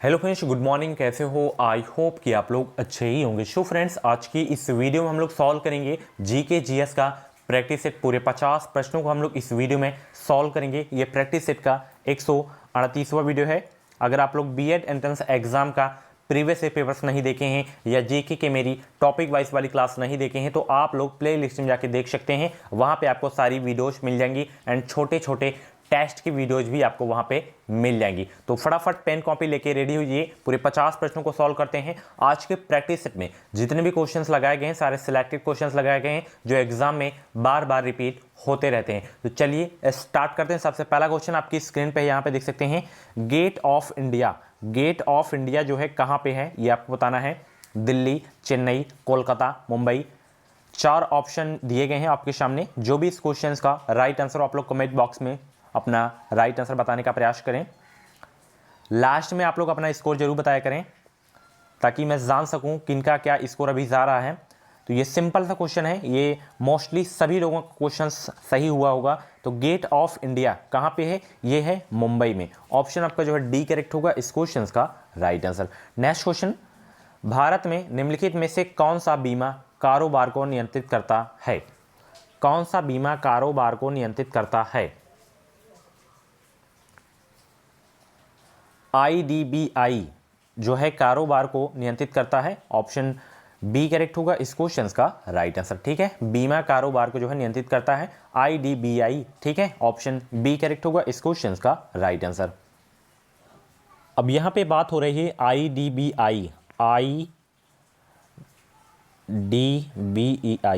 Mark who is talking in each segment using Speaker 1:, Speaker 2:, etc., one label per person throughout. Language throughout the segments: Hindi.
Speaker 1: Hello friends, good morning. कैसे हो? आई होप कि आप लोग अच्छे ही होंगे। सो फ्रेंड्स, आज की इस वीडियो में हम लोग सॉल्व करेंगे जीके जीएस का प्रैक्टिस सेट। पूरे 50 प्रश्नों को हम लोग इस वीडियो में सॉल्व करेंगे। ये प्रैक्टिस सेट का 138वां वीडियो है। अगर आप लोग बीएड एंट्रेंस एग्जाम का प्रीवियस पेपर्स नहीं देखे हैं या जीके के मेरी टॉपिक वाइज वाली क्लास नहीं देखे हैं तो आप लोग प्ले लिस्ट में जाके देख सकते हैं। वहाँ पे आपको सारी वीडियोज मिल जाएंगी एंड छोटे छोटे टेस्ट की वीडियोज भी आपको वहां पे मिल जाएंगी। तो फटाफट पेन कॉपी लेके रेडी होइए। पूरे 50 प्रश्नों को सॉल्व करते हैं। आज के प्रैक्टिस सेट में जितने भी क्वेश्चंस लगाए गए हैं सारे सिलेक्टेड क्वेश्चंस लगाए गए हैं जो एग्जाम में बार बार रिपीट होते रहते हैं। तो चलिए स्टार्ट करते हैं। सबसे पहला क्वेश्चन आपकी स्क्रीन पे यहाँ पे देख सकते हैं। Gate of India, gate of India जो है कहाँ पे है ये आपको बताना है। दिल्ली, चेन्नई, कोलकाता, मुंबई। 4 ऑप्शन दिए गए हैं आपके सामने। जो भी इस क्वेश्चन का राइट आंसर आप लोग कमेंट बॉक्स में अपना राइट आंसर बताने का प्रयास करें। लास्ट में आप लोग अपना स्कोर जरूर बताया करें ताकि मैं जान सकूं किनका क्या स्कोर अभी जा रहा है। तो ये सिंपल सा क्वेश्चन है, ये मोस्टली सभी लोगों का क्वेश्चन सही हुआ होगा। तो गेट ऑफ इंडिया कहाँ पे है? ये है मुंबई में। ऑप्शन आपका जो है डी करेक्ट होगा इस क्वेश्चन का right answer. Next question, Bharat में निम्नलिखित में से कौन सा बीमा कारोबार को नियंत्रित करता है? कौन सा बीमा कारोबार को नियंत्रित करता है? आईडीबीआई जो है कारोबार को नियंत्रित करता है। ऑप्शन बी करेक्ट होगा इस क्वेश्चन का राइट आंसर। ठीक है, बीमा कारोबार को जो है नियंत्रित करता है आईडीबीआई। ठीक है, ऑप्शन बी करेक्ट होगा इस क्वेश्चन का राइट आंसर। अब यहां पे बात हो रही है आईडीबीआई, आईडीबीआई।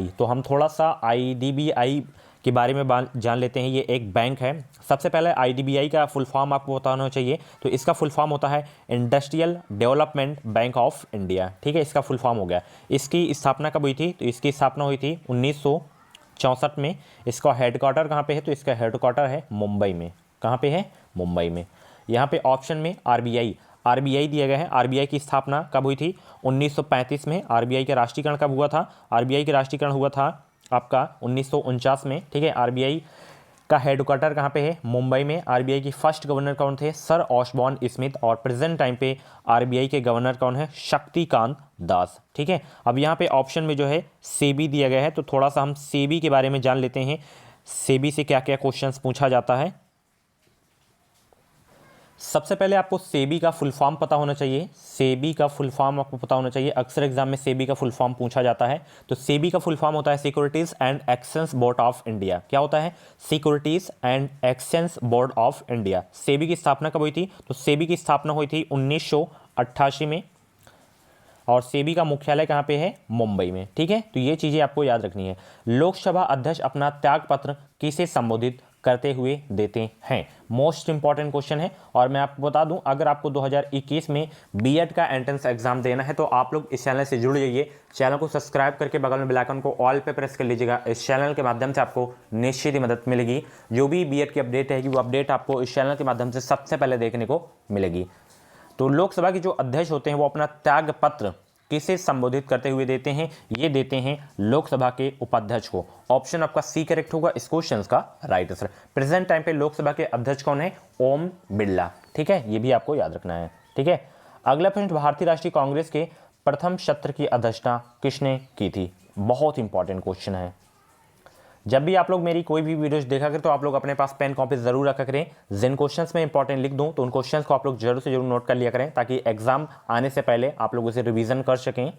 Speaker 1: तो हम थोड़ा सा आईडीबीआई के बारे में जान लेते हैं। ये एक बैंक है। सबसे पहले आईडीबीआई का फुल फॉर्म आपको बताना चाहिए। तो इसका फुल फॉर्म होता है industrial development bank of India. ठीक है, इसका फुल फॉर्म हो गया। इसकी स्थापना कब हुई थी? तो इसकी स्थापना हुई थी 1964 में। इसका हेडक्वार्टर कहाँ पे है? तो इसका हेडक्वार्टर है मुंबई में। कहाँ पे है? मुंबई में। यहाँ पे ऑप्शन में आरबीआई दिया गया है। आरबीआई की स्थापना कब हुई थी? 1935 में। आरबीआई का राष्ट्रीयकरण कब हुआ था? आरबीआई का राष्ट्रीयकरण हुआ था आपका 1949 में। ठीक है, आरबीआई का हेडक्वार्टर कहाँ पे है? मुंबई में। आरबीआई की फर्स्ट गवर्नर कौन थे? Sir Osborne Smith. और प्रेजेंट टाइम पे आरबीआई के गवर्नर कौन है? शक्तिकांत दास। ठीक है, अब यहाँ पे ऑप्शन में जो है सेबी दिया गया है। तो थोड़ा सा हम सेबी के बारे में जान लेते हैं। सेबी से क्या क्या क्वेश्चंस पूछा जाता है। सबसे पहले आपको सेबी का फुल फॉर्म पता होना चाहिए। सेबी का फुल फॉर्म आपको पता होना चाहिए। अक्सर एग्जाम में सेबी का फुल फॉर्म पूछा जाता है। तो सेबी का फुल फॉर्म होता है securities and exchange board of India. क्या होता है? Securities and exchange board of India. SEBI की स्थापना कब हुई थी? तो सेबी की स्थापना हुई थी 1988 में। और सेबी का मुख्यालय कहाँ पे है? मुंबई में। ठीक है, तो ये चीजें आपको याद रखनी है। लोकसभा अध्यक्ष अपना त्यागपत्र किसे संबोधित करते हुए देते हैं? मोस्ट इंपॉर्टेंट क्वेश्चन है। और मैं आपको बता दूं, अगर आपको 2021 में बीएड का एंट्रेंस एग्जाम देना है तो आप लोग इस चैनल से जुड़ जाइए। चैनल को सब्सक्राइब करके बगल में बेल आइकन को ऑल पे प्रेस कर लीजिएगा। इस चैनल के माध्यम से आपको निश्चित ही मदद मिलेगी। जो भी बीएड की अपडेट है वो अपडेट आपको इस चैनल के माध्यम से सबसे पहले देखने को मिलेगी। तो लोकसभा के जो अध्यक्ष होते हैं वो अपना त्याग पत्र किसे संबोधित करते हुए देते हैं? ये देते हैं लोकसभा के उपाध्यक्ष को। ऑप्शन आपका सी करेक्ट होगा इस क्वेश्चन का राइट आंसर। प्रेजेंट टाइम पे लोकसभा के अध्यक्ष कौन है? ओम बिरला। ठीक है, ये भी आपको याद रखना है। ठीक है, अगला प्रश्न, भारतीय राष्ट्रीय कांग्रेस के प्रथम सत्र की अध्यक्षता किसने की थी? बहुत इंपॉर्टेंट क्वेश्चन है। जब भी आप लोग मेरी कोई भी वीडियोस देखा करें तो आप लोग अपने पास पेन कॉपी जरूर रखा करें। जिन क्वेश्चंस में इंपॉर्टेंट लिख दूं तो उन क्वेश्चंस को आप लोग जरूर से जरूर नोट कर लिया करें ताकि एग्जाम आने से पहले आप लोग उसे रिवीजन कर सकें।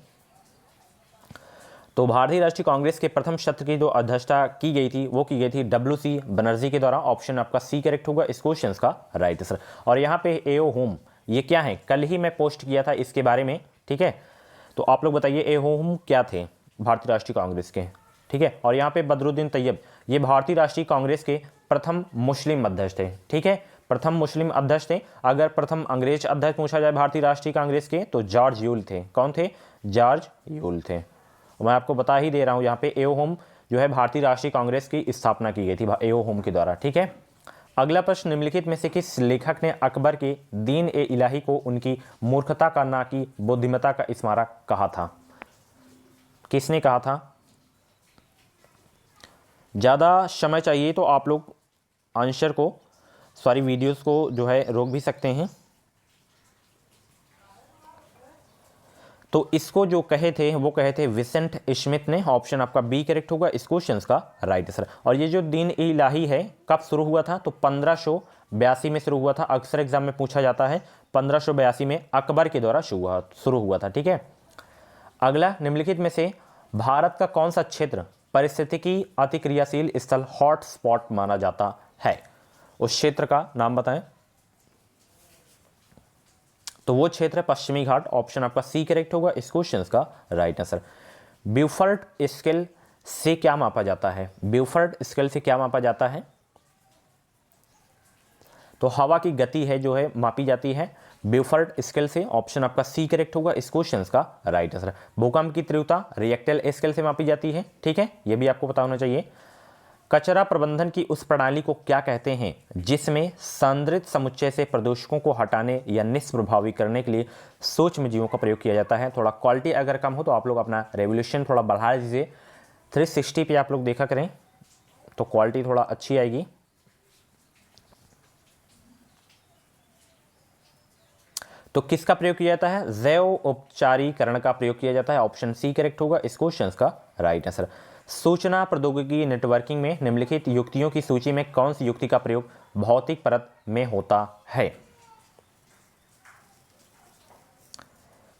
Speaker 1: तो भारतीय राष्ट्रीय कांग्रेस के प्रथम सत्र की जो अध्यक्षता की गई थी वो की गई थी डब्ल्यू.सी. बनर्जी के द्वारा। ऑप्शन आपका सी करेक्ट होगा इस क्वेश्चन का राइट आंसर। और यहाँ पे एओ होम ये क्या है? कल ही मैं पोस्ट किया था इसके बारे में। ठीक है, तो आप लोग बताइए एओ होम क्या थे भारतीय राष्ट्रीय कांग्रेस के? ठीक है, और यहाँ पे बदरुद्दीन तैयब ये भारतीय राष्ट्रीय कांग्रेस के प्रथम मुस्लिम अध्यक्ष थे। ठीक है, प्रथम मुस्लिम अध्यक्ष थे। अगर प्रथम अंग्रेज अध्यक्ष पूछा जाए भारतीय राष्ट्रीय कांग्रेस के तो जॉर्ज यूल थे। कौन थे? जॉर्ज यूल थे। मैं आपको बता ही दे रहा हूँ यहाँ पे एओ होम जो है भारतीय राष्ट्रीय कांग्रेस की स्थापना की गई थी एओ होम के द्वारा। ठीक है, अगला प्रश्न, निम्नलिखित में से किस लेखक ने अकबर के दीन ए इलाही को उनकी मूर्खता का ना कि बुद्धिमत्ता का स्मारक कहा था? किसने कहा था? ज़्यादा समय चाहिए तो आप लोग आंसर को वीडियोस को जो है रोक भी सकते हैं। तो इसको जो कहे थे वो कहे थे विसेंट स्मिथ ने। ऑप्शन आपका बी करेक्ट होगा इस क्वेश्चन का राइट आंसर। और ये जो दीन इलाही है कब शुरू हुआ था? तो 1582 में शुरू हुआ था। अक्सर एग्जाम में पूछा जाता है, 1582 में अकबर के द्वारा शुरू हुआ था। ठीक है, अगला, निम्नलिखित में से भारत का कौन सा क्षेत्र पारिस्थितिकी अतिक्रियाशील स्थल हॉट स्पॉट माना जाता है? उस क्षेत्र का नाम बताएं। तो वो क्षेत्र है पश्चिमी घाट। ऑप्शन आपका सी करेक्ट होगा इस क्वेश्चन का राइट आंसर। ब्यूफर्ट स्केल से क्या मापा जाता है? ब्यूफर्ट स्केल से क्या मापा जाता है? तो हवा की गति है जो है मापी जाती है ब्यूफर्ट स्केल से। ऑप्शन आपका सी करेक्ट होगा इस क्वेश्चन का राइट आंसर। भूकंप की तीव्रता रिएक्टर स्केल से मापी जाती है। ठीक है, ये भी आपको पता होना चाहिए। कचरा प्रबंधन की उस प्रणाली को क्या कहते हैं जिसमें संद्रित समुच्चय से प्रदूषकों को हटाने या निष्प्रभावी करने के लिए सूक्ष्म जीवों का प्रयोग किया जाता है? थोड़ा क्वालिटी अगर कम हो तो आप लोग अपना रेवोल्यूशन थोड़ा बढ़ा दीजिए। 360 पे आप लोग देखा करें तो क्वालिटी थोड़ा अच्छी आएगी। तो किसका प्रयोग किया जाता है? जैव उपचारीकरण का प्रयोग किया जाता है। ऑप्शन सी करेक्ट होगा इस क्वेश्चन का राइट आंसर। सूचना प्रौद्योगिकी नेटवर्किंग में निम्नलिखित युक्तियों की सूची में कौन सी युक्ति का प्रयोग भौतिक परत में होता है?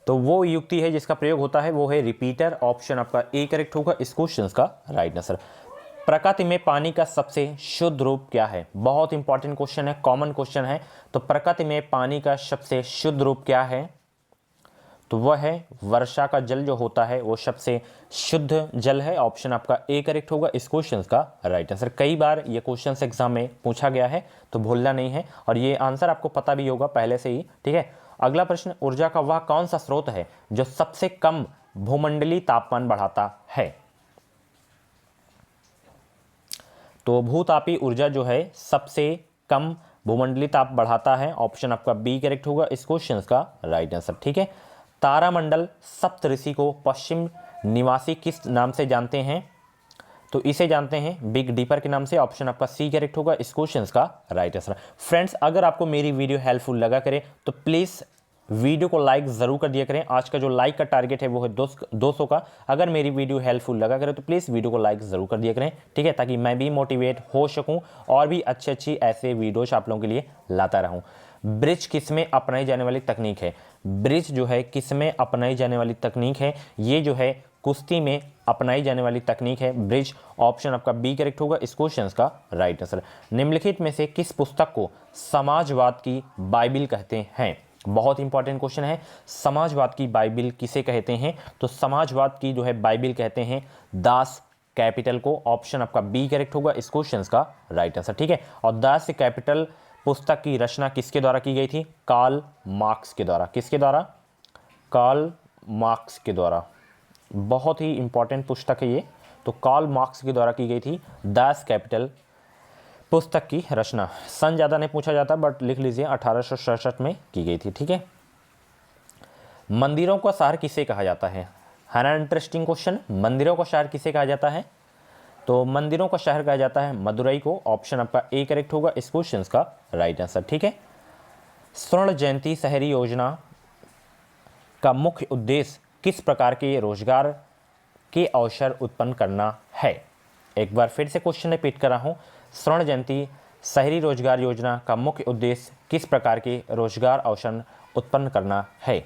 Speaker 1: तो वो युक्ति है जिसका प्रयोग होता है वो है रिपीटर। ऑप्शन आपका ए करेक्ट होगा इस क्वेश्चन का राइट आंसर। प्रकृति में पानी का सबसे शुद्ध रूप क्या है? बहुत इंपॉर्टेंट क्वेश्चन है, कॉमन क्वेश्चन है। तो प्रकृति में पानी का सबसे शुद्ध रूप क्या है? तो वह है वर्षा का जल जो होता है वो सबसे शुद्ध जल है। ऑप्शन आपका ए करेक्ट होगा इस क्वेश्चन का राइट आंसर। कई बार ये क्वेश्चन एग्जाम में पूछा गया है तो भूलना नहीं है, और ये आंसर आपको पता भी होगा पहले से ही। ठीक है, अगला प्रश्न, ऊर्जा का वह कौन सा स्रोत है जो सबसे कम भूमंडलीय तापमान बढ़ाता है? तो भूतापीय ऊर्जा जो है सबसे कम भूमंडलीय ताप बढ़ाता है। ऑप्शन आपका बी करेक्ट होगा इस क्वेश्चन का राइट आंसर। ठीक है, तारामंडल सप्तऋषि को पश्चिम निवासी किस नाम से जानते हैं? तो इसे जानते हैं बिग डीपर के नाम से। ऑप्शन आपका सी करेक्ट होगा इस क्वेश्चन का राइट आंसर। फ्रेंड्स, अगर आपको मेरी वीडियो हेल्पफुल लगा करे तो प्लीज़ वीडियो को लाइक ज़रूर कर दिया करें। आज का जो लाइक का टारगेट है वो है 200 का। अगर मेरी वीडियो हेल्पफुल लगा करे तो प्लीज़ वीडियो को लाइक ज़रूर कर दिया करें। ठीक है, ताकि मैं भी मोटिवेट हो सकूं और भी अच्छी ऐसे वीडियोज आप लोगों के लिए लाता रहूं। ब्रिज किसमें अपनाई जाने वाली तकनीक है? ब्रिज जो है किसमें अपनाई जाने वाली तकनीक है? ये जो है कुश्ती में अपनाई जाने वाली तकनीक है ब्रिज। ऑप्शन आपका बी करेक्ट होगा इस क्वेश्चन का राइट आंसर। निम्नलिखित में से किस पुस्तक को समाजवाद की बाइबिल कहते हैं? बहुत इंपॉर्टेंट क्वेश्चन है, समाजवाद की बाइबिल किसे कहते हैं? तो समाजवाद की जो है बाइबिल कहते हैं दास कैपिटल को। ऑप्शन आपका बी करेक्ट होगा इस क्वेश्चन का राइट आंसर। ठीक है, और दास कैपिटल पुस्तक की रचना किसके द्वारा की गई थी? कार्ल मार्क्स के द्वारा। किसके द्वारा? कार्ल मार्क्स के द्वारा। बहुत ही इंपॉर्टेंट पुस्तक है ये। तो कार्ल मार्क्स के द्वारा की गई थी दास कैपिटल पुस्तक की रचना। सन ज़्यादा नहीं पूछा जाता बट लिख लीजिए 1867 में की गई थी। ठीक है, मंदिरों का शहर किसे कहा जाता है? है ना इंटरेस्टिंग क्वेश्चन। मंदिरों का शहर किसे कहा जाता है? तो मंदिरों का शहर कहा जाता है मदुरई को। ऑप्शन आपका ए करेक्ट होगा इस क्वेश्चन का राइट आंसर। ठीक है, स्वर्ण जयंती शहरी योजना का मुख्य उद्देश्य किस प्रकार के रोजगार के अवसर उत्पन्न करना है? एक बार फिर से क्वेश्चन रिपीट कर रहा हूँ। स्वर्ण जयंती शहरी रोजगार योजना का मुख्य उद्देश्य किस प्रकार के रोजगार अवसर उत्पन्न करना है?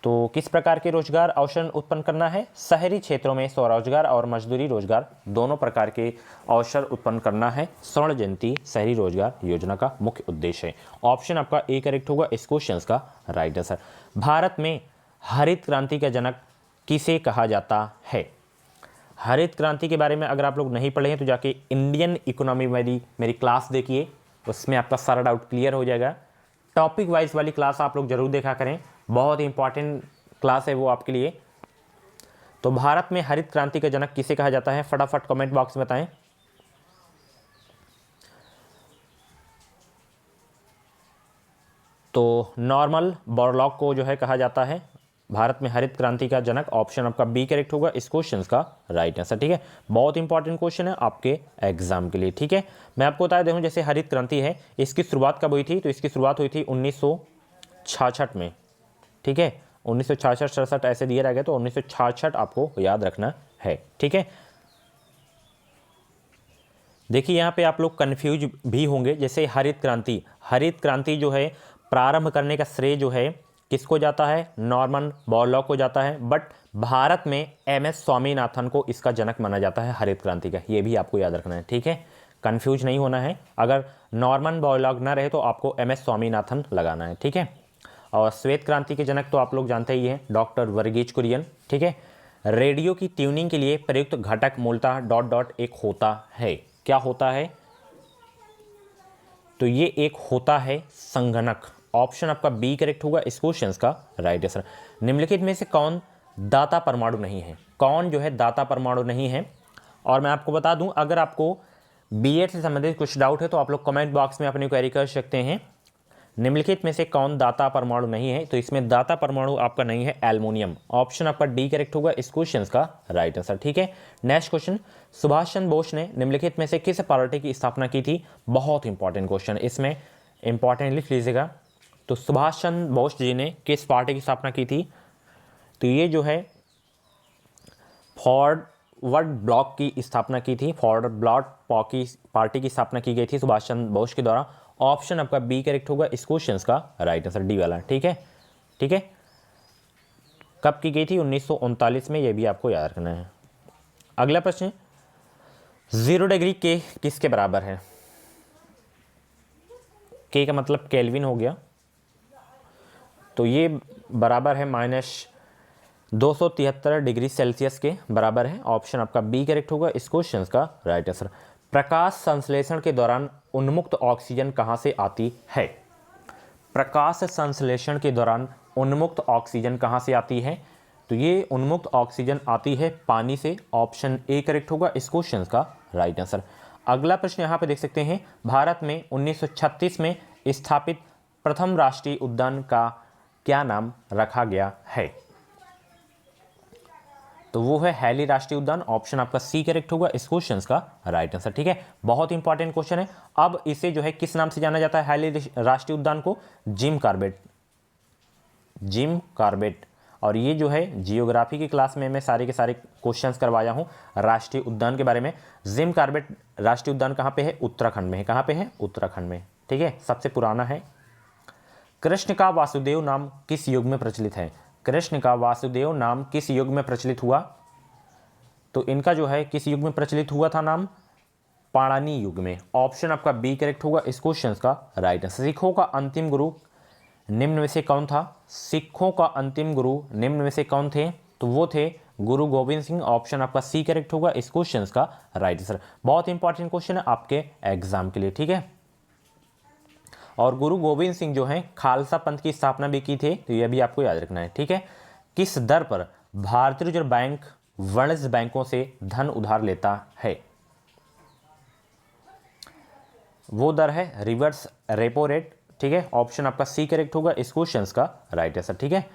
Speaker 1: तो किस प्रकार के रोजगार अवसर उत्पन्न करना है? शहरी क्षेत्रों में स्वरोजगार और मजदूरी रोजगार दोनों प्रकार के अवसर उत्पन्न करना है स्वर्ण जयंती शहरी रोजगार योजना का मुख्य उद्देश्य है। ऑप्शन आपका ए करेक्ट होगा इस क्वेश्चन का राइट आंसर। भारत में हरित क्रांति का जनक किसे कहा जाता है? हरित क्रांति के बारे में अगर आप लोग नहीं पढ़े हैं तो जाके इंडियन इकोनॉमी वाली मेरी क्लास देखिए, उसमें आपका सारा डाउट क्लियर हो जाएगा। टॉपिक वाइज वाली क्लास आप लोग जरूर देखा करें, बहुत इंपॉर्टेंट क्लास है वो आपके लिए। तो भारत में हरित क्रांति का जनक किसे कहा जाता है? फटाफट कमेंट बॉक्स में बताएं। तो नॉर्मल बोरलॉग को जो है कहा जाता है भारत में हरित क्रांति का जनक। ऑप्शन आपका बी करेक्ट होगा इस क्वेश्चन का राइट आंसर। ठीक है, बहुत इंपॉर्टेंट क्वेश्चन है आपके एग्जाम के लिए। ठीक है, मैं आपको बता दूं जैसे हरित क्रांति है इसकी शुरुआत कब हुई थी? तो इसकी शुरुआत हुई थी 1966 में। ठीक है, 1966-67 ऐसे दिए रह गए, तो 1966 आपको याद रखना है। ठीक है, देखिए यहाँ पे आप लोग कंफ्यूज भी होंगे, जैसे हरित क्रांति, हरित क्रांति जो है प्रारंभ करने का श्रेय जो है किसको जाता है, नॉर्मन बोरलॉग को जाता है, बट भारत में एमएस स्वामीनाथन को इसका जनक माना जाता है हरित क्रांति का, ये भी आपको याद रखना है। ठीक है, कंफ्यूज नहीं होना है, अगर नॉर्मन बोरलॉग ना रहे तो आपको एमएस स्वामीनाथन लगाना है। ठीक है, और श्वेत क्रांति के जनक तो आप लोग जानते ही हैं, डॉक्टर वर्गीज कुरियन। ठीक है, रेडियो की ट्यूनिंग के लिए प्रयुक्त घटक मूलतः डॉट डॉट एक होता है, क्या होता है, तो ये एक होता है संगणक। ऑप्शन आपका बी करेक्ट होगा इस क्वेश्चन का राइट आंसर। निम्नलिखित में से कौन दाता परमाणु नहीं है, कौन जो है दाता परमाणु नहीं है। और मैं आपको बता दूं, अगर आपको बीएड से संबंधित कुछ डाउट है तो आप लोग कमेंट बॉक्स में अपनी क्वेरी कर सकते हैं। निम्नलिखित में से कौन दाता परमाणु नहीं है, तो इसमें दाता परमाणु आपका नहीं है एल्युमिनियम। ऑप्शन आपका डी करेक्ट होगा इस क्वेश्चन का राइट आंसर। ठीक है, नेक्स्ट क्वेश्चन, सुभाष चंद्र बोस ने निम्नलिखित में से किस पार्टी की स्थापना की थी। बहुत इंपॉर्टेंट क्वेश्चन, इसमें इंपॉर्टेंट लिख लीजिएगा। तो सुभाष चंद्र बोस जी ने किस पार्टी की स्थापना की थी, तो ये जो है फॉरवर्ड ब्लॉक की स्थापना की थी, फॉरवर्ड ब्लॉक पार्टी की स्थापना की गई थी सुभाष चंद्र बोस के द्वारा। ऑप्शन आपका बी करेक्ट होगा इस क्वेश्चन का राइट आंसर, डी वाला। ठीक है, ठीक है, कब की गई थी, 1939 में, यह भी आपको याद रखना है। अगला प्रश्न, 0 डिग्री के किसके बराबर है। के का मतलब केल्विन हो गया, तो ये बराबर है -273 डिग्री सेल्सियस के बराबर है। ऑप्शन आपका बी करेक्ट होगा इस क्वेश्चन का राइट आंसर। प्रकाश संश्लेषण के दौरान उन्मुक्त ऑक्सीजन कहां से आती है। प्रकाश संश्लेषण के दौरान उन्मुक्त ऑक्सीजन कहां से आती है, तो ये उन्मुक्त ऑक्सीजन आती है पानी से। ऑप्शन ए करेक्ट होगा इस क्वेश्चन का राइट आंसर। अगला प्रश्न यहां पे देख सकते हैं, भारत में 1936 में स्थापित प्रथम राष्ट्रीय उद्यान का क्या नाम रखा गया है, तो वो है हैली राष्ट्रीय उद्यान। ऑप्शन आपका सी करेक्ट होगा इस क्वेश्चन का राइट आंसर। ठीक है, बहुत इंपॉर्टेंट क्वेश्चन है। अब इसे जो है किस नाम से जाना जाता है हैली राष्ट्रीय उद्यान को, जिम कॉर्बेट, जिम कॉर्बेट। और ये जो है जियोग्राफी की क्लास में मैं सारे के सारे क्वेश्चंस करवाया हूँ राष्ट्रीय उद्यान के बारे में। जिम कॉर्बेट राष्ट्रीय उद्यान कहाँ पे है, उत्तराखंड में है। कहाँ पे है, उत्तराखंड में। ठीक है, सबसे पुराना है। कृष्ण का वासुदेव नाम किस युग में प्रचलित है, कृष्ण का वासुदेव नाम किस युग में प्रचलित हुआ, तो इनका जो है किस युग में प्रचलित हुआ था नाम, पाणिनि युग में। ऑप्शन आपका बी करेक्ट होगा इस क्वेश्चन का राइट आंसर। सिखों का अंतिम गुरु निम्न में से कौन था, सिखों का अंतिम गुरु निम्न में से कौन थे, तो वो थे गुरु गोविंद सिंह। ऑप्शन आपका सी करेक्ट होगा इस क्वेश्चन का राइट आंसर। बहुत इंपॉर्टेंट क्वेश्चन है आपके एग्जाम के लिए। ठीक है, और गुरु गोविंद सिंह जो हैं खालसा पंथ की स्थापना भी की थी, तो यह भी आपको याद रखना है। ठीक है, किस दर पर भारतीय रिजर्व बैंक वाणिज्य बैंकों से धन उधार लेता है, वो दर है रिवर्स रेपो रेट। ठीक है, ऑप्शन आपका सी करेक्ट होगा इस क्वेश्चन का राइट आंसर। ठीक है,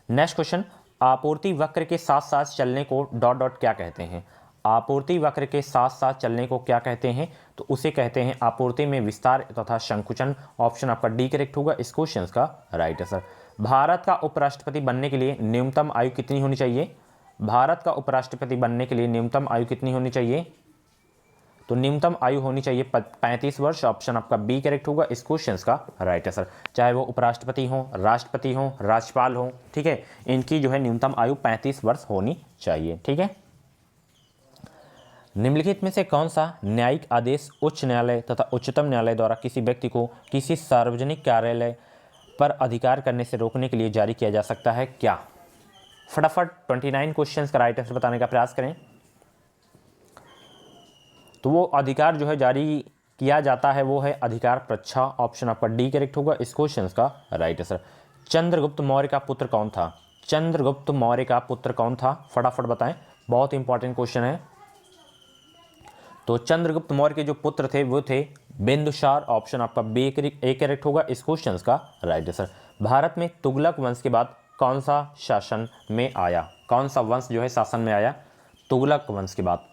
Speaker 1: नेक्स्ट क्वेश्चन, आपूर्ति वक्र के साथ साथ चलने को डॉट डॉट क्या कहते हैं, आपूर्ति वक्र के साथ साथ चलने को क्या कहते हैं, तो उसे कहते हैं आपूर्ति में विस्तार तथा संकुचन। ऑप्शन आपका डी करेक्ट होगा इस क्वेश्चन का राइट आंसर। भारत का उपराष्ट्रपति बनने के लिए न्यूनतम आयु कितनी होनी चाहिए, भारत का उपराष्ट्रपति बनने के लिए न्यूनतम आयु कितनी होनी चाहिए, तो न्यूनतम आयु होनी चाहिए 35 वर्ष। ऑप्शन आपका बी करेक्ट होगा इस क्वेश्चन का राइट आंसर। चाहे वो उपराष्ट्रपति हो, राष्ट्रपति हो, राज्यपाल हो, ठीक है, इनकी जो है न्यूनतम आयु 35 वर्ष होनी चाहिए। ठीक है, निम्नलिखित में से कौन सा न्यायिक आदेश उच्च न्यायालय तथा उच्चतम न्यायालय द्वारा किसी व्यक्ति को किसी सार्वजनिक कार्यालय पर अधिकार करने से रोकने के लिए जारी किया जा सकता है, क्या, फटाफट 29 क्वेश्चंस का राइट आंसर बताने का प्रयास करें। तो वो अधिकार जो है जारी किया जाता है वो है अधिकार परीक्षा। ऑप्शन आपका डी करेक्ट होगा इस क्वेश्चन का राइट आंसर। चंद्रगुप्त मौर्य का पुत्र कौन था, चंद्रगुप्त मौर्य का पुत्र कौन था, फटाफट बताएं, बहुत इंपॉर्टेंट क्वेश्चन है। तो चंद्रगुप्त मौर्य के जो पुत्र थे वो थे बिंदुसार। ऑप्शन आपका बी ए करेक्ट होगा इस क्वेश्चन का राइट आंसर। भारत में तुगलक वंश के बाद कौन सा शासन में आया, कौन सा वंश जो है शासन में आया तुगलक वंश के बाद,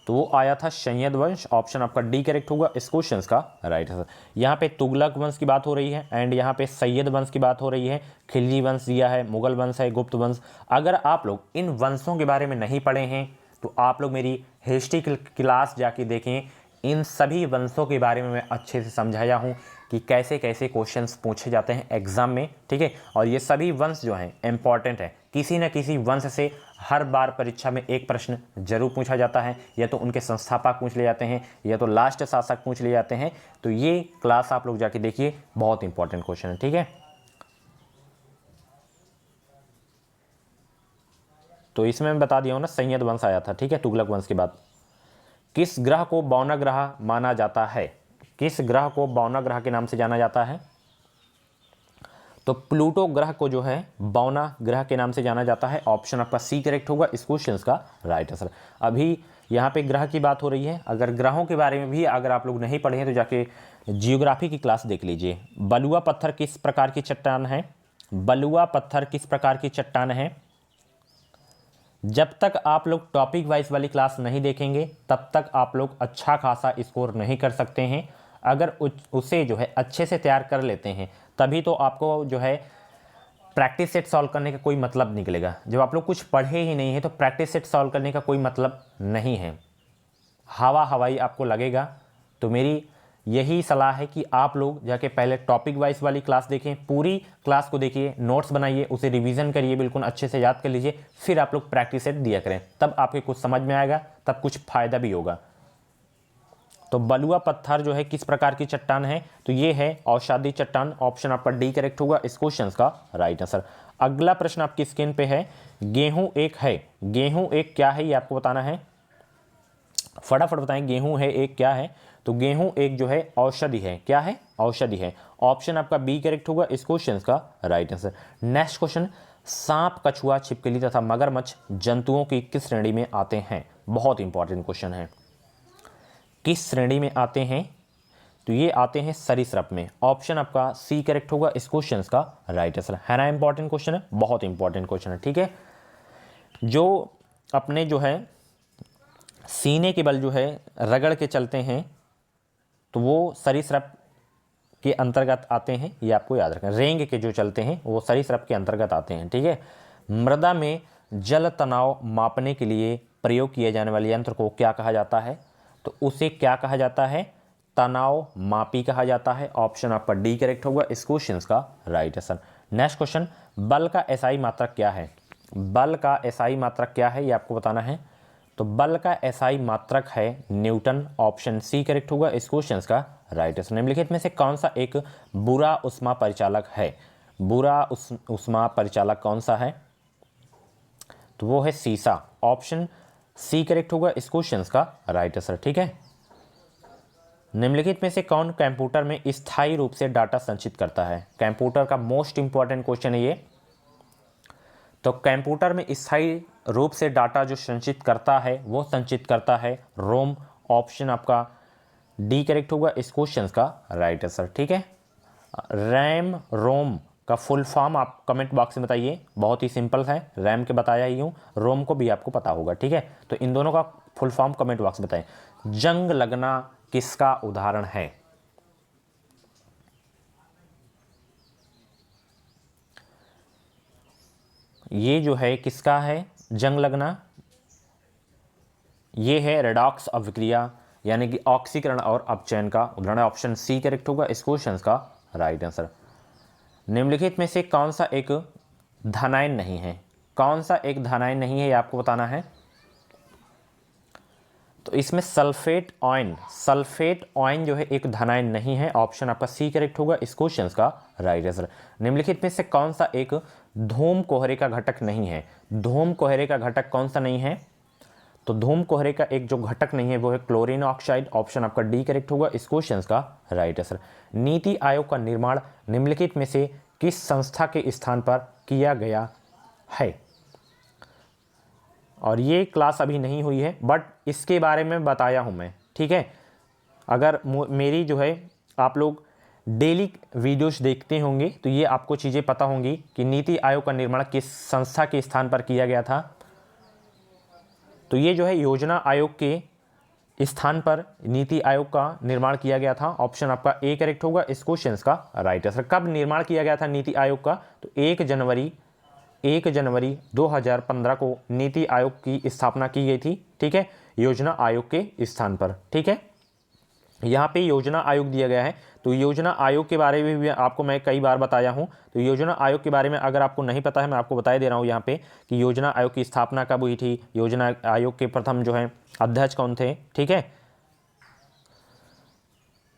Speaker 1: तो वो आया था सैयद वंश, ऑप्शन आपका डी करेक्ट होगा इस क्वेश्चन का राइट आंसर। यहाँ पे तुगलक वंश की बात हो रही है एंड यहाँ पे सैयद वंश की बात हो रही है, खिलजी वंश दिया है, मुगल वंश है, गुप्त वंश। अगर आप लोग इन वंशों के बारे में नहीं पढ़े हैं तो आप लोग मेरी हिस्ट्री क्लास जाके देखें, इन सभी वंशों के बारे में मैं अच्छे से समझाया हूँ कि कैसे कैसे क्वेश्चंस पूछे जाते हैं एग्जाम में, ठीक है। और ये सभी वंश जो हैं इंपॉर्टेंट है, किसी न किसी वंश से हर बार परीक्षा में एक प्रश्न जरूर पूछा जाता है, या तो उनके संस्थापक पूछ लिए जाते हैं या तो लास्ट शासक पूछ लिए जाते हैं। तो ये क्लास आप लोग जाके देखिए, बहुत इंपॉर्टेंट क्वेश्चन है, ठीक है। तो इसमें मैं बता दिया हूँ ना, सैयद वंश आया था, ठीक है, तुगलक वंश के बाद। किस ग्रह को बौना ग्रह माना जाता है? किस ग्रह को बौना ग्रह के नाम से जाना जाता है? तो प्लूटो ग्रह को जो है बौना ग्रह के नाम से जाना जाता है, ऑप्शन आपका सी करेक्ट होगा इस क्वेश्चन का राइट आंसर। अभी यहाँ पे ग्रह की बात हो रही है, अगर ग्रहों के बारे में भी अगर आप लोग नहीं पढ़े हैं तो जाके जियोग्राफी की क्लास देख लीजिए। बलुआ पत्थर किस प्रकार की चट्टान है? बलुआ पत्थर किस प्रकार की चट्टान है? जब तक आप लोग टॉपिक वाइज वाली क्लास नहीं देखेंगे तब तक आप लोग अच्छा खासा स्कोर नहीं कर सकते हैं। अगर उसे जो है अच्छे से तैयार कर लेते हैं तभी तो आपको जो है प्रैक्टिस सेट सॉल्व करने का कोई मतलब निकलेगा। जब आप लोग कुछ पढ़े ही नहीं है तो प्रैक्टिस सेट सॉल्व करने का कोई मतलब नहीं है, हवा हवाई आपको लगेगा। तो मेरी यही सलाह है कि आप लोग जाके पहले टॉपिक वाइज वाली क्लास देखें, पूरी क्लास को देखिए, नोट्स बनाइए, उसे रिवीजन करिए, बिल्कुल अच्छे से याद कर लीजिए, फिर आप लोग प्रैक्टिस सेट दिया करें, तब आपके कुछ समझ में आएगा, तब कुछ फायदा भी होगा। तो बलुआ पत्थर जो है किस प्रकार की चट्टान है? तो ये है औषधि चट्टान, ऑप्शन आपका डी करेक्ट होगा इस क्वेश्चन का राइट आंसर। अगला प्रश्न आपकी स्क्रीन पे है, गेहूं एक है, गेहूं एक क्या है ये आपको बताना है, फटाफट बताएं। गेहूं है एक क्या है? तो गेहूं एक जो है औषधि है, क्या है? औषधि है, ऑप्शन आपका बी करेक्ट होगा इस क्वेश्चन का राइट आंसर। नेक्स्ट क्वेश्चन, सांप, कछुआ, छिपकली तथा मगरमच्छ जंतुओं की किस श्रेणी में आते हैं? बहुत इंपॉर्टेंट क्वेश्चन है, किस श्रेणी में आते हैं? तो ये आते हैं सरीसृप में, ऑप्शन आपका सी करेक्ट होगा इस क्वेश्चन का राइट आंसर है ना। इंपॉर्टेंट क्वेश्चन है, बहुत इंपॉर्टेंट क्वेश्चन है, ठीक है। जो अपने जो है सीने के बल जो है रगड़ के चलते हैं तो वो सरीसृप के अंतर्गत आते हैं, ये आपको याद रखना। रेंग के जो चलते हैं वो सरीसृप के अंतर्गत आते हैं, ठीक है। मृदा में जल तनाव मापने के लिए प्रयोग किए जाने वाले यंत्र को क्या कहा जाता है? तो उसे क्या कहा जाता है? तनाव मापी कहा जाता है, ऑप्शन आपका डी करेक्ट होगा इस क्वेश्चन का राइट आंसर। नेक्स्ट क्वेश्चन, बल का एसआई मात्रक क्या है? बल का एसआई मात्रक क्या है ये आपको बताना है। तो बल का एसआई मात्रक है न्यूटन, ऑप्शन सी करेक्ट होगा इस क्वेश्चन का राइट आंसर। निम्नलिखित में से कौन सा एक बुरा उष्मा परिचालक है? बुरा उष्मा परिचालक कौन सा है? तो वो है सीसा, ऑप्शन सी करेक्ट होगा इस क्वेश्चन का राइट आंसर, ठीक है। निम्नलिखित में से कौन कंप्यूटर में स्थायी रूप से डाटा संचित करता है? कंप्यूटर का मोस्ट इंपॉर्टेंट क्वेश्चन है ये। तो कंप्यूटर में स्थायी रूप से डाटा जो संचित करता है वो संचित करता है रोम, ऑप्शन आपका डी करेक्ट होगा इस क्वेश्चन का राइट आंसर, ठीक है। रैम रोम का फुल फॉर्म आप कमेंट बॉक्स में बताइए, बहुत ही सिंपल है, रैम के बताया ही हूँ, रोम को भी आपको पता होगा, ठीक है। तो इन दोनों का फुल फॉर्म कमेंट बॉक्स में बताएं। जंग लगना किसका उदाहरण है? ये जो है किसका है जंग लगना? ये है रेडॉक्स अभिक्रिया यानी कि ऑक्सीकरण और अपचयन का उदाहरण, ऑप्शन सी करेक्ट होगा इस क्वेश्चन का राइट आंसर। निम्नलिखित में से कौन सा एक धनायन नहीं है? कौन सा एक धनायन नहीं है ये आपको बताना है। तो इसमें सल्फेट ऑयन जो है एक धनायन नहीं है, ऑप्शन आपका सी करेक्ट होगा इस क्वेश्चन का राइट आंसर। निम्नलिखित में से कौन सा एक धूम कोहरे का घटक नहीं है? धूम कोहरे का घटक कौन सा नहीं है? तो धूम कोहरे का एक जो घटक नहीं है वो है क्लोरीन ऑक्साइड, ऑप्शन आपका डी करेक्ट होगा इस क्वेश्चन का राइट आंसर। नीति आयोग का निर्माण निम्नलिखित में से किस संस्था के स्थान पर किया गया है? और ये क्लास अभी नहीं हुई है बट इसके बारे में बताया हूँ मैं, ठीक है। अगर मेरी जो है आप लोग डेली वीडियोस देखते होंगे तो ये आपको चीज़ें पता होंगी कि नीति आयोग का निर्माण किस संस्था के स्थान पर किया गया था। तो ये जो है योजना आयोग के स्थान पर नीति आयोग का निर्माण किया गया था? ऑप्शन आपका ए करेक्ट होगा इस क्वेश्चन का राइट आंसर। कब निर्माण किया गया था नीति आयोग का? तो 1 जनवरी 2015 को नीति आयोग की स्थापना की गई थी, ठीक है, योजना आयोग के स्थान पर, ठीक है। यहाँ पे योजना आयोग दिया गया है, तो योजना आयोग के बारे में भी आपको मैं कई बार बताया हूँ। तो योजना आयोग के बारे में अगर आपको नहीं पता है, मैं आपको बता दे रहा हूँ यहाँ पे कि योजना आयोग की स्थापना कब हुई थी, योजना आयोग के प्रथम जो है अध्यक्ष कौन थे, ठीक है।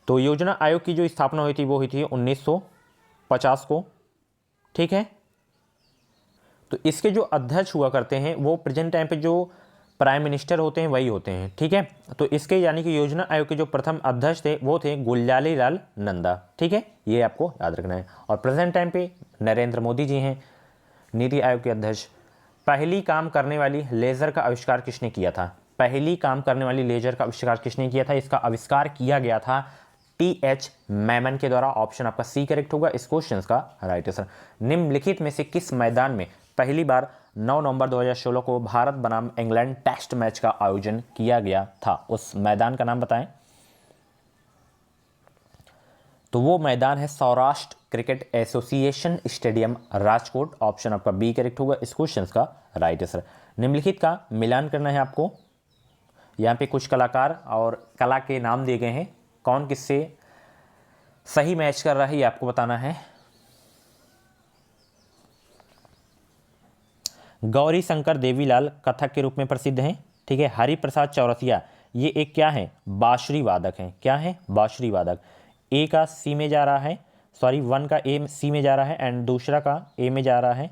Speaker 1: तो योजना आयोग की जो स्थापना हुई थी वो हुई थी 1950 को, ठीक है। तो इसके जो अध्यक्ष हुआ करते हैं वो प्रेजेंट टाइम पे जो प्राइम मिनिस्टर होते हैं वही होते हैं, ठीक है। तो इसके यानी कि योजना आयोग के जो प्रथम अध्यक्ष थे वो थे गुलजारी लाल नंदा, ठीक है, ये आपको याद रखना है। और प्रेजेंट टाइम पे नरेंद्र मोदी जी हैं नीति आयोग के अध्यक्ष। पहली काम करने वाली लेजर का आविष्कार किसने किया था? पहली काम करने वाली लेजर का आविष्कार किसने किया था? इसका आविष्कार किया गया था TH मैमन के द्वारा। ऑप्शन आपका सी करेक्ट होगा इस क्वेश्चन का राइट आंसर। निम्नलिखित में से किस मैदान में पहली बार 9 नवंबर 2016 को भारत बनाम इंग्लैंड टेस्ट मैच का आयोजन किया गया था? उस मैदान का नाम बताएं। तो वो मैदान है Saurashtra cricket association stadium Rajkot. Option आपका बी करेक्ट होगा इस क्वेश्चन का राइट आंसर। निम्नलिखित का मिलान करना है आपको। यहाँ पे कुछ कलाकार और कला के नाम दिए गए हैं, कौन किससे सही मैच कर रहा है ये आपको बताना है। गौरी शंकर देवीलाल कथक के रूप में प्रसिद्ध हैं, ठीक है। हरिप्रसाद चौरसिया ये एक क्या है? बांसुरी वादक हैं। क्या है? बांसुरी वादक। ए का सी में जा रहा है, सॉरी 1 का ए सी में जा रहा है एंड दूसरा का ए में जा रहा है।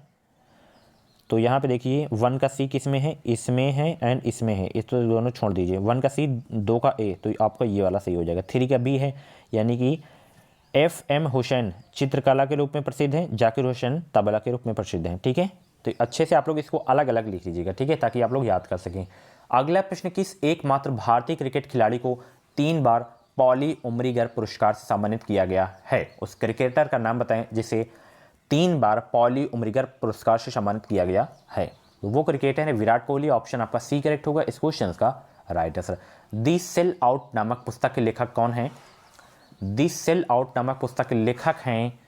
Speaker 1: तो यहाँ पे देखिए 1 का सी किस में है? इसमें है एंड इसमें है, इस तो दोनों छोड़ दीजिए। 1 का सी 2 का ए, तो आपका ये वाला सही हो जाएगा। 3 का बी है, यानी कि FM हुसैन चित्रकला के रूप में प्रसिद्ध हैं, जाकिर हुसैन तबला के रूप में प्रसिद्ध हैं, ठीक है। तो अच्छे से आप लोग इसको अलग अलग लिख लीजिएगा, ठीक है, ताकि आप लोग याद कर सकें। अगला प्रश्न, किस एकमात्र भारतीय क्रिकेट खिलाड़ी को 3 बार पॉली उमरीगर पुरस्कार से सम्मानित किया गया है? उस क्रिकेटर का नाम बताएं जिसे 3 बार पॉली उमरीगर पुरस्कार से सम्मानित किया गया है। तो वो क्रिकेटर है विराट कोहली। ऑप्शन आपका सी करेक्ट होगा इस क्वेश्चन का राइट आंसर। दी सेल आउट नामक पुस्तक के लेखक कौन है? दी सेल आउट नामक पुस्तक के लेखक हैं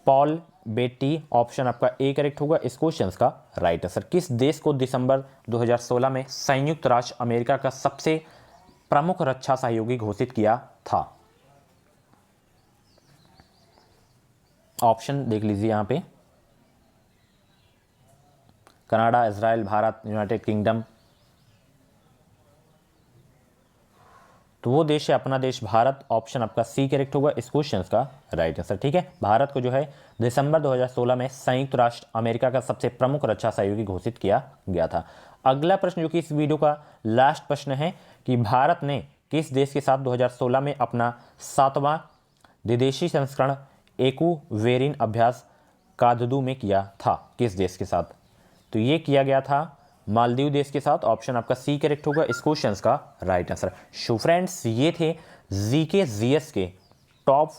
Speaker 1: पॉल बेटी। ऑप्शन आपका ए करेक्ट होगा इस क्वेश्चन का राइट आंसर। किस देश को दिसंबर 2016 में संयुक्त राष्ट्र अमेरिका का सबसे प्रमुख रक्षा सहयोगी घोषित किया था? ऑप्शन देख लीजिए यहाँ पे, Canada, Israel, Bharat, United kingdom. तो वो देश है अपना देश भारत। ऑप्शन आपका सी करेक्ट होगा इस क्वेश्चन का राइट आंसर, ठीक है। भारत को जो है दिसंबर 2016 में संयुक्त राष्ट्र अमेरिका का सबसे प्रमुख रक्षा सहयोगी घोषित किया गया था। अगला प्रश्न जो कि इस वीडियो का लास्ट प्रश्न है कि भारत ने किस देश के साथ 2016 में अपना 7वां विदेशी संस्करण एक्वेरिन अभ्यास काठमांडू में किया था? किस देश के साथ? तो ये किया गया था मालदीव देश के साथ। ऑप्शन आपका सी करेक्ट होगा इस क्वेश्चन का राइट आंसर। सो फ्रेंड्स, ये थे जीके जीएस के top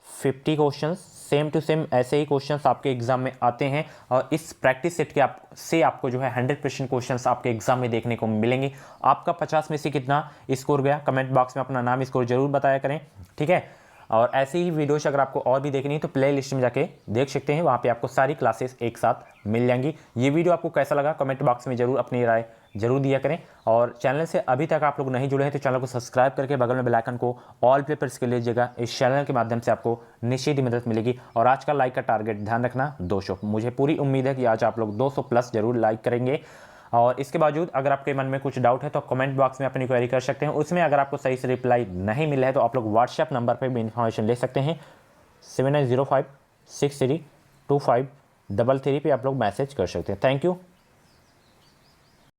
Speaker 1: 50 questions. Same to same ऐसे ही क्वेश्चंस आपके एग्जाम में आते हैं और इस प्रैक्टिस सेट के से आपको जो है 100% क्वेश्चंस आपके एग्जाम में देखने को मिलेंगे। आपका 50 में से कितना स्कोर गया, कमेंट बॉक्स में अपना नाम स्कोर जरूर बताया करें, ठीक है। और ऐसी ही वीडियोस अगर आपको और भी देखनी है तो प्ले लिस्ट में जाके देख सकते हैं, वहाँ पे आपको सारी क्लासेस एक साथ मिल जाएंगी। ये वीडियो आपको कैसा लगा कमेंट बॉक्स में जरूर अपनी राय जरूर दिया करें। और चैनल से अभी तक आप लोग नहीं जुड़े हैं तो चैनल को सब्सक्राइब करके बगल में बेल आइकन को ऑल पे प्रेस कर लीजिएगा। इस चैनल के माध्यम से आपको निश्चित ही मदद मिलेगी। और आज का लाइक का टारगेट ध्यान रखना 200। मुझे पूरी उम्मीद है कि आज आप लोग 200 प्लस जरूर लाइक करेंगे। और इसके बावजूद अगर आपके मन में कुछ डाउट है तो कमेंट बॉक्स में अपनी क्वेरी कर सकते हैं। उसमें अगर आपको सही से रिप्लाई नहीं मिला है तो आप लोग व्हाट्सएप नंबर पर भी इन्फॉर्मेशन ले सकते हैं। 7905632533 पे आप लोग मैसेज कर सकते हैं। Thank you.